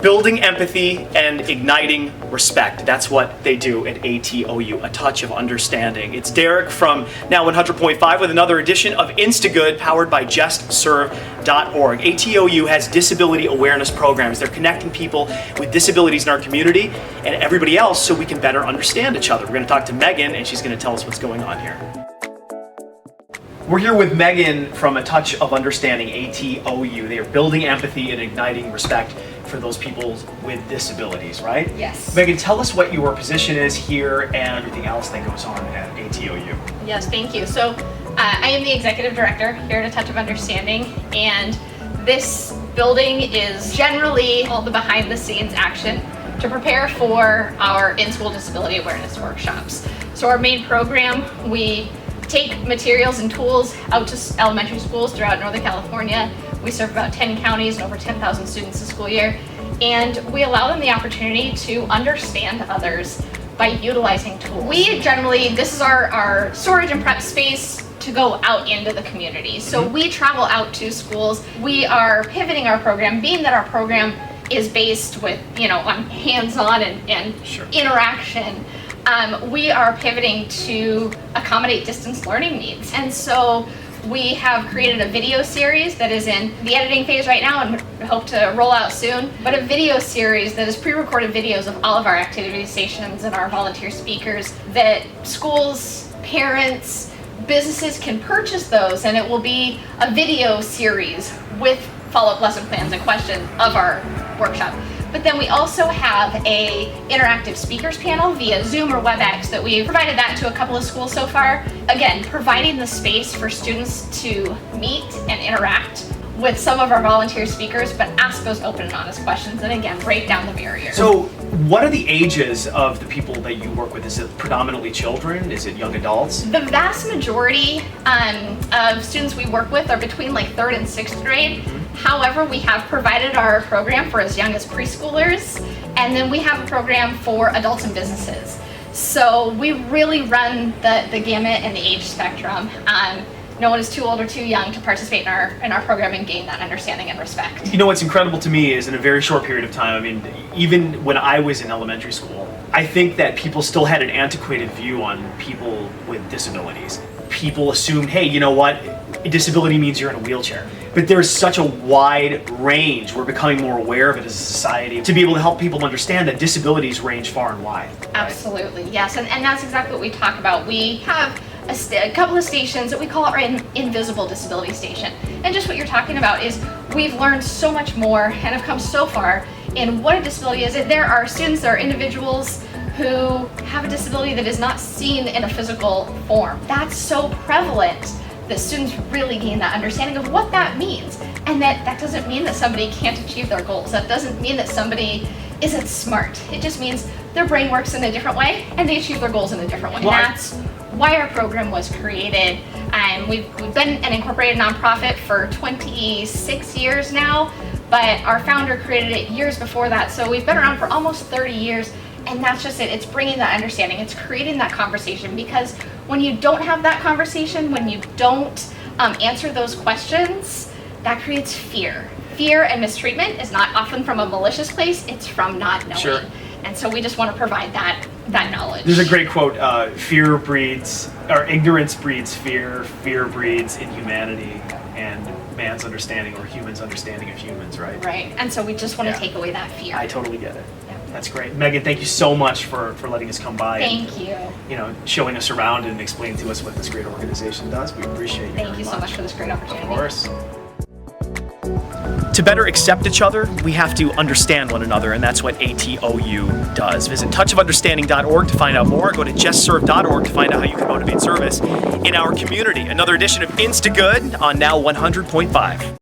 building empathy and igniting respect. That's what they do at ATOU, a touch of understanding. It's Darik from now 100.5 with another edition of Instagood, powered by justserve.org. ATOU has disability awareness programs. They're connecting people with disabilities in our community and everybody else so we can better understand each other. We're going to talk to Megan, and she's going to tell us what's going on here. We're here with Megan from A Touch of Understanding, ATOU. They are building empathy and igniting respect for those people with disabilities, right? Yes. Megan, tell us what your position is here and everything else that goes on at ATOU. Yes, thank you. So I am the executive director here at A Touch of Understanding, and this building is generally all the behind the scenes action to prepare for our in-school disability awareness workshops. So our main program, we take materials and tools out to elementary schools throughout Northern California. We serve about 10 counties and over 10,000 students a school year, and we allow them the opportunity to understand others by utilizing tools. We generally, this is our storage and prep space to go out into the community. So we travel out to schools. We are pivoting our program, being that our program is based with, on hands-on and Sure. interaction. We are pivoting to accommodate distance learning needs. And so we have created a video series that is in the editing phase right now and hope to roll out soon, but a video series that is pre-recorded videos of all of our activity stations and our volunteer speakers that schools, parents, businesses can purchase those, and it will be a video series with follow-up lesson plans and questions of our workshop. But then we also have a interactive speakers panel via Zoom or WebEx that we've provided that to a couple of schools so far. Again, providing the space for students to meet and interact with some of our volunteer speakers, but ask those open and honest questions and again, break down the barriers. So what are the ages of the people that you work with? Is it predominantly children? Is it young adults? The vast majority of students we work with are between like 3rd and 6th grade. However, we have provided our program for as young as preschoolers, and then we have a program for adults and businesses. So we really run the gamut and the age spectrum. No one is too old or too young to participate in our program and gain that understanding and respect. You know what's incredible to me is in a very short period of time, I mean, even when I was in elementary school, I think that people still had an antiquated view on people with disabilities. People assumed, hey, you know what? Disability means you're in a wheelchair. But there's such a wide range. We're becoming more aware of it as a society to be able to help people understand that disabilities range far and wide. Right? Absolutely, yes. And that's exactly what we talk about. We have a couple of stations that we call our invisible disability station. And just what you're talking about is we've learned so much more and have come so far in what a disability is. There are students, there are individuals who have a disability that is not seen in a physical form. That's so prevalent that students really gain that understanding of what that means. And that doesn't mean that somebody can't achieve their goals. That doesn't mean that somebody isn't smart. It just means their brain works in a different way and they achieve their goals in a different way. Well, that's why our program was created. And we've been an incorporated nonprofit for 26 years now, but our founder created it years before that. So we've been around for almost 30 years. And that's just it. It's bringing that understanding. It's creating that conversation, because when you don't have that conversation, when you don't answer those questions, that creates fear. Fear and mistreatment is not often from a malicious place. It's from not knowing. Sure. And so we just want to provide that knowledge. There's a great quote, ignorance breeds fear, fear breeds inhumanity, and man's understanding or humans' understanding of humans, right? Right. And so we just want to take away that fear. I totally get it. Yeah. That's great. Megan, thank you so much for letting us come by. Thank you. Showing us around and explaining to us what this great organization does. We appreciate you. Thank you so much for this great opportunity. Of course. To better accept each other, we have to understand one another, and that's what ATOU does. Visit touchofunderstanding.org to find out more. Go to justserve.org to find out how you can motivate service in our community. Another edition of Instagood on now 100.5.